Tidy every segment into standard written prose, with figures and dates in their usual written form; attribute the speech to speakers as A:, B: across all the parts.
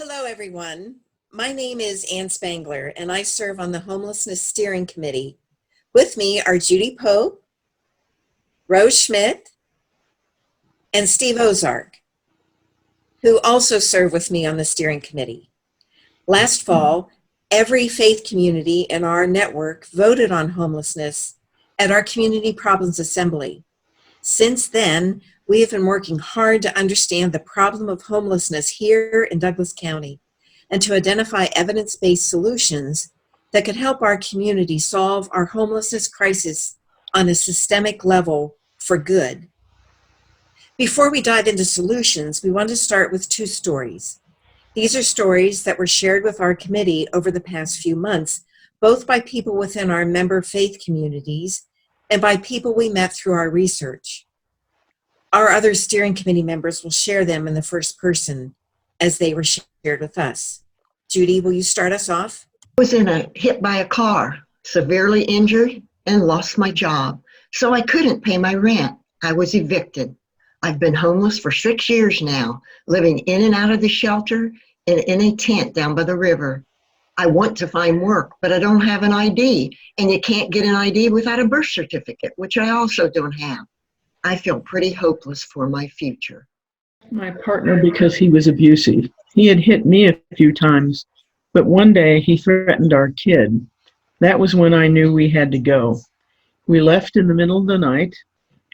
A: Hello, everyone. My name is Ann Spangler, and I serve on the Homelessness Steering Committee. With me are Judy Pope, Rose Schmidt, and Steve Ozark, who also serve with me on the steering committee. Last fall, every faith community in our network voted on homelessness at our Community Problems Assembly. Since then, we have been working hard to understand the problem of homelessness here in Douglas County and to identify evidence-based solutions that could help our community solve our homelessness crisis on a systemic level for good. Before we dive into solutions, we want to start with two stories. These are stories that were shared with our committee over the past few months, both by people within our member faith communities and by people we met through our research. Our other steering committee members will share them in the first person as they were shared with us. Judy, will you start us off?
B: I was hit by a car, severely injured, and lost my job, so I couldn't pay my rent. I was evicted. I've been homeless for 6 years now, living in and out of the shelter and in a tent down by the river. I want to find work, but I don't have an ID, and you can't get an ID without a birth certificate, which I also don't have. I feel pretty hopeless for my future.
C: My partner because he was abusive. He had hit me a few times, but one day he threatened our kid. That was when I knew we had to go. We left in the middle of the night.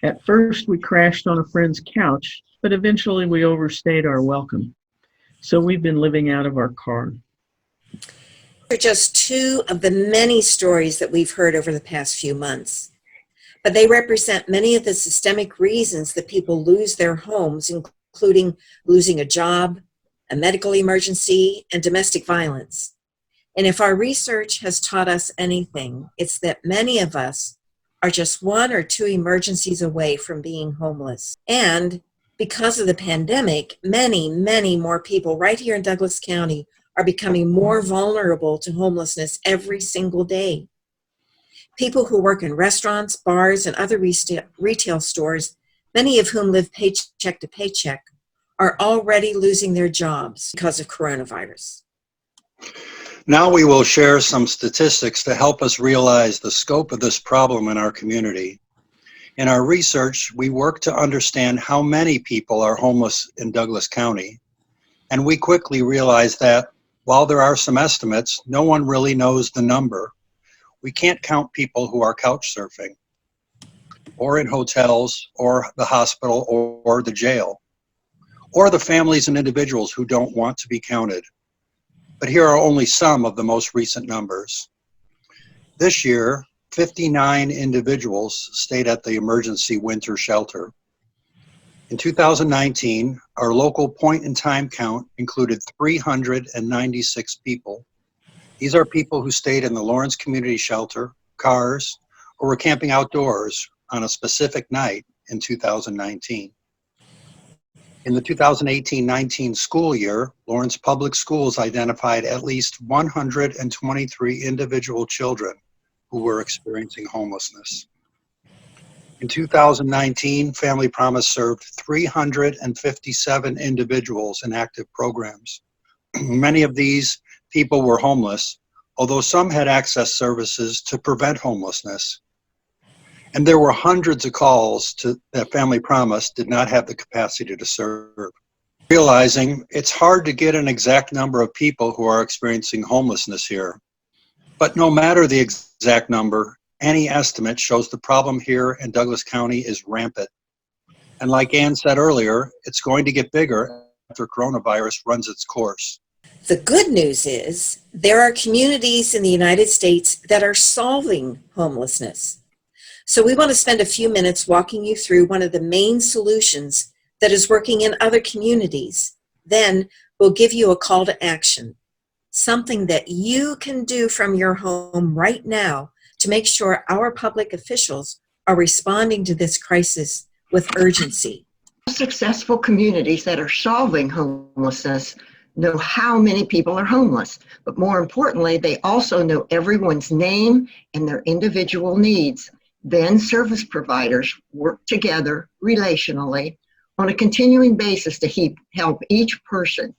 C: At first, we crashed on a friend's couch, but eventually we overstayed our welcome. So we've been living out of our car.
A: These are just two of the many stories that we've heard over the past few months. But they represent many of the systemic reasons that people lose their homes, including losing a job, a medical emergency, and domestic violence. And if our research has taught us anything, it's that many of us are just one or two emergencies away from being homeless. And because of the pandemic, many, many more people right here in Douglas County are becoming more vulnerable to homelessness every single day. People who work in restaurants, bars, and other retail stores, many of whom live paycheck to paycheck, are already losing their jobs because of coronavirus.
D: Now we will share some statistics to help us realize the scope of this problem in our community. In our research, we work to understand how many people are homeless in Douglas County, and we quickly realized that while there are some estimates, no one really knows the number. We can't count people who are couch surfing, or in hotels, or the hospital, or the jail, or the families and individuals who don't want to be counted. But here are only some of the most recent numbers. This year, 59 individuals stayed at the emergency winter shelter. In 2019, our local point-in-time count included 396 people. These are people who stayed in the Lawrence Community Shelter, cars, or were camping outdoors on a specific night in 2019. In the 2018-19 school year, Lawrence Public Schools identified at least 123 individual children who were experiencing homelessness. In 2019, Family Promise served 357 individuals in active programs. Many of these people were homeless, although some had access services to prevent homelessness. And there were hundreds of calls that Family Promise did not have the capacity to serve. Realizing it's hard to get an exact number of people who are experiencing homelessness here. But no matter the exact number, any estimate shows the problem here in Douglas County is rampant. And like Ann said earlier, it's going to get bigger after coronavirus runs its course.
A: The good news is there are communities in the United States that are solving homelessness. So we want to spend a few minutes walking you through one of the main solutions that is working in other communities. Then we'll give you a call to action, something that you can do from your home right now to make sure our public officials are responding to this crisis with urgency.
B: Successful communities that are solving homelessness know how many people are homeless, but more importantly, they also know everyone's name and their individual needs. Then service providers work together relationally on a continuing basis to help each person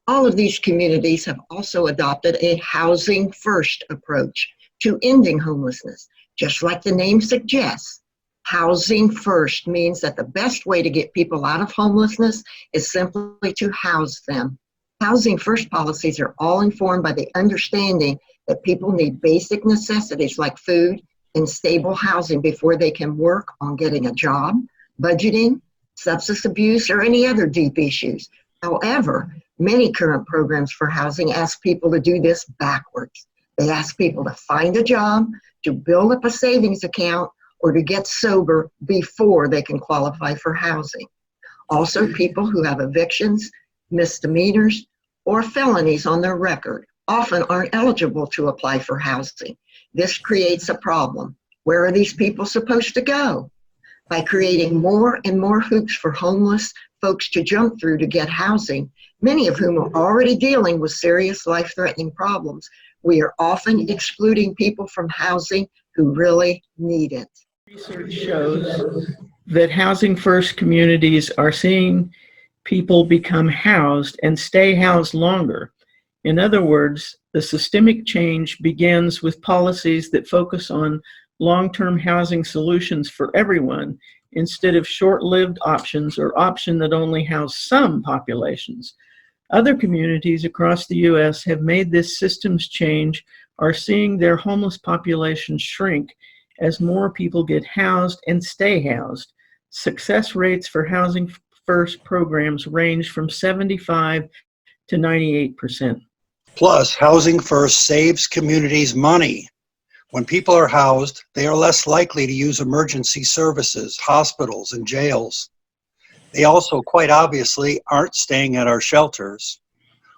B: All of these communities have also adopted a housing first approach to ending homelessness. Just like the name suggests, housing first means that the best way to get people out of homelessness is simply to house them. Housing first policies are all informed by the understanding that people need basic necessities like food and stable housing before they can work on getting a job, budgeting, substance abuse, or any other deep issues. However, many current programs for housing ask people to do this backwards. They ask people to find a job, to build up a savings account, or to get sober before they can qualify for housing. Also, people who have evictions, misdemeanors, or felonies on their record often aren't eligible to apply for housing. This creates a problem. Where are these people supposed to go? By creating more and more hoops for homeless folks to jump through to get housing, many of whom are already dealing with serious life-threatening problems, we are often excluding people from housing who really need it.
C: Research shows that housing first communities are seeing people become housed and stay housed longer. In other words, the systemic change begins with policies that focus on long-term housing solutions for everyone instead of short-lived options or options that only house some populations. Other communities across the U.S. have made this systems change, are seeing their homeless population shrink as more people get housed and stay housed. Success rates for housing first programs range from 75 to 98%.
D: Plus, Housing First saves communities money. When people are housed, they are less likely to use emergency services, hospitals, and jails. They also, quite obviously, aren't staying at our shelters.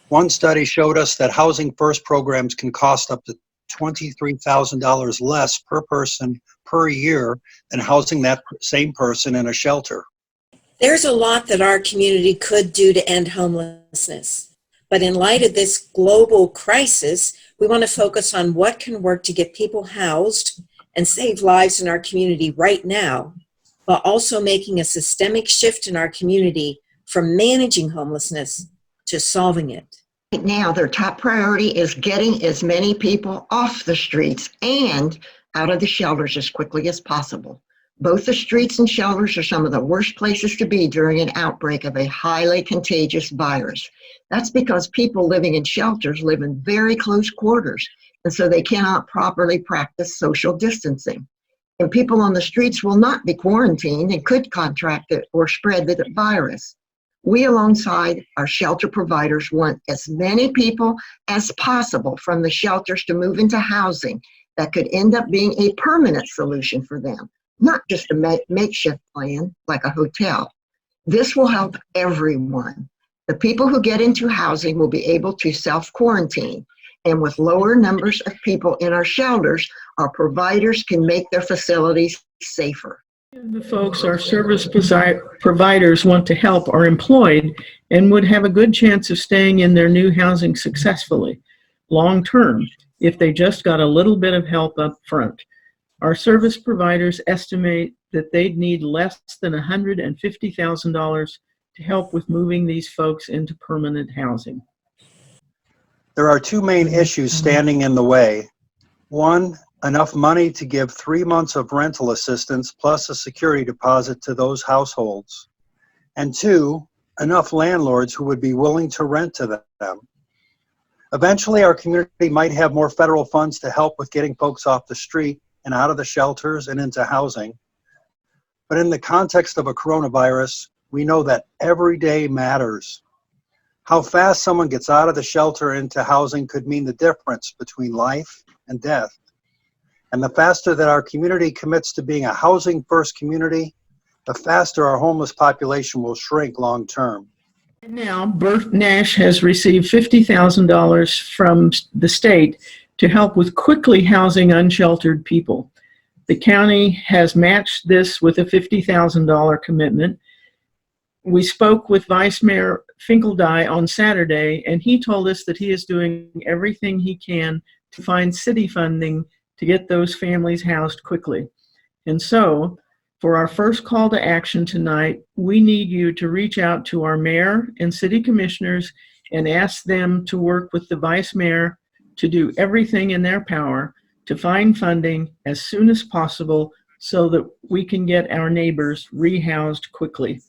D: One study showed us that Housing First programs can cost up to $23,000 less per person per year than housing that same person in a shelter.
A: There's a lot that our community could do to end homelessness. But in light of this global crisis, we want to focus on what can work to get people housed and save lives in our community right now, while also making a systemic shift in our community from managing homelessness to solving it.
B: Right now, their top priority is getting as many people off the streets and out of the shelters as quickly as possible. Both the streets and shelters are some of the worst places to be during an outbreak of a highly contagious virus. That's because people living in shelters live in very close quarters, and so they cannot properly practice social distancing. And people on the streets will not be quarantined and could contract it or spread the virus. We, alongside our shelter providers, want as many people as possible from the shelters to move into housing that could end up being a permanent solution for them, not just a makeshift plan like a hotel. This will help everyone. The people who get into housing will be able to self-quarantine, and with lower numbers of people in our shelters, our providers can make their facilities safer.
C: The folks our service providers want to help are employed and would have a good chance of staying in their new housing successfully, long term, if they just got a little bit of help up front. Our service providers estimate that they'd need less than $150,000 to help with moving these folks into permanent housing.
D: There are two main issues standing in the way. One, enough money to give 3 months of rental assistance plus a security deposit to those households. And two, enough landlords who would be willing to rent to them. Eventually, our community might have more federal funds to help with getting folks off the street and out of the shelters and into housing. But in the context of a coronavirus, we know that every day matters. How fast someone gets out of the shelter into housing could mean the difference between life and death. And the faster that our community commits to being a housing first community, the faster our homeless population will shrink long term.
C: Now, Bert Nash has received $50,000 from the state to help with quickly housing unsheltered people. The county has matched this with a $50,000 commitment. We spoke with Vice Mayor Finkeldye on Saturday, and he told us that he is doing everything he can to find city funding to get those families housed quickly. And so, for our first call to action tonight, we need you to reach out to our mayor and city commissioners and ask them to work with the vice mayor to do everything in their power to find funding as soon as possible so that we can get our neighbors rehoused quickly.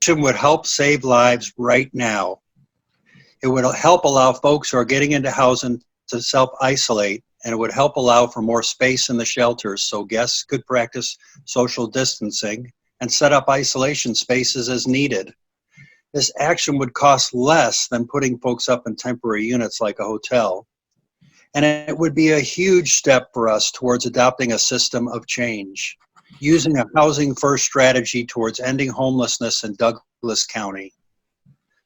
D: Would help save lives right now. It would help allow folks who are getting into housing to self-isolate, and it would help allow for more space in the shelters so guests could practice social distancing and set up isolation spaces as needed. This action would cost less than putting folks up in temporary units like a hotel. And it would be a huge step for us towards adopting a system of change, using a housing first strategy towards ending homelessness in Douglas County.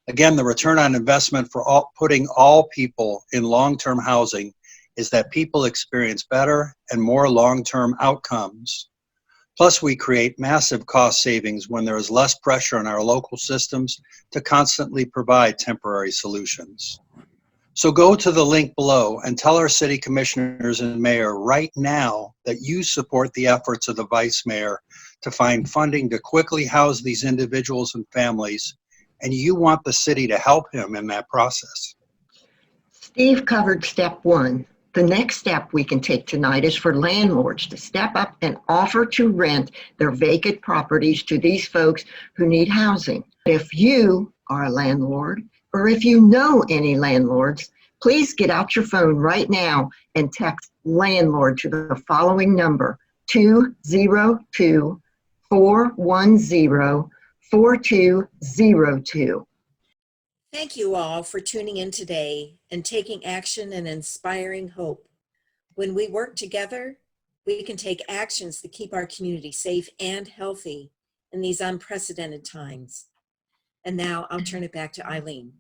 D: Again, the return on investment for putting all people in long-term housing is that people experience better and more long-term outcomes. Plus, we create massive cost savings when there is less pressure on our local systems to constantly provide temporary solutions. So go to the link below and tell our city commissioners and mayor right now that you support the efforts of the vice mayor to find funding to quickly house these individuals and families, and you want the city to help him in that process.
B: Steve covered step one. The next step we can take tonight is for landlords to step up and offer to rent their vacant properties to these folks who need housing. If you are a landlord, or if you know any landlords, please get out your phone right now and text landlord to the following number, 202-410-4202.
A: Thank you all for tuning in today and taking action and inspiring hope. When we work together, we can take actions to keep our community safe and healthy in these unprecedented times. And now I'll turn it back to Eileen.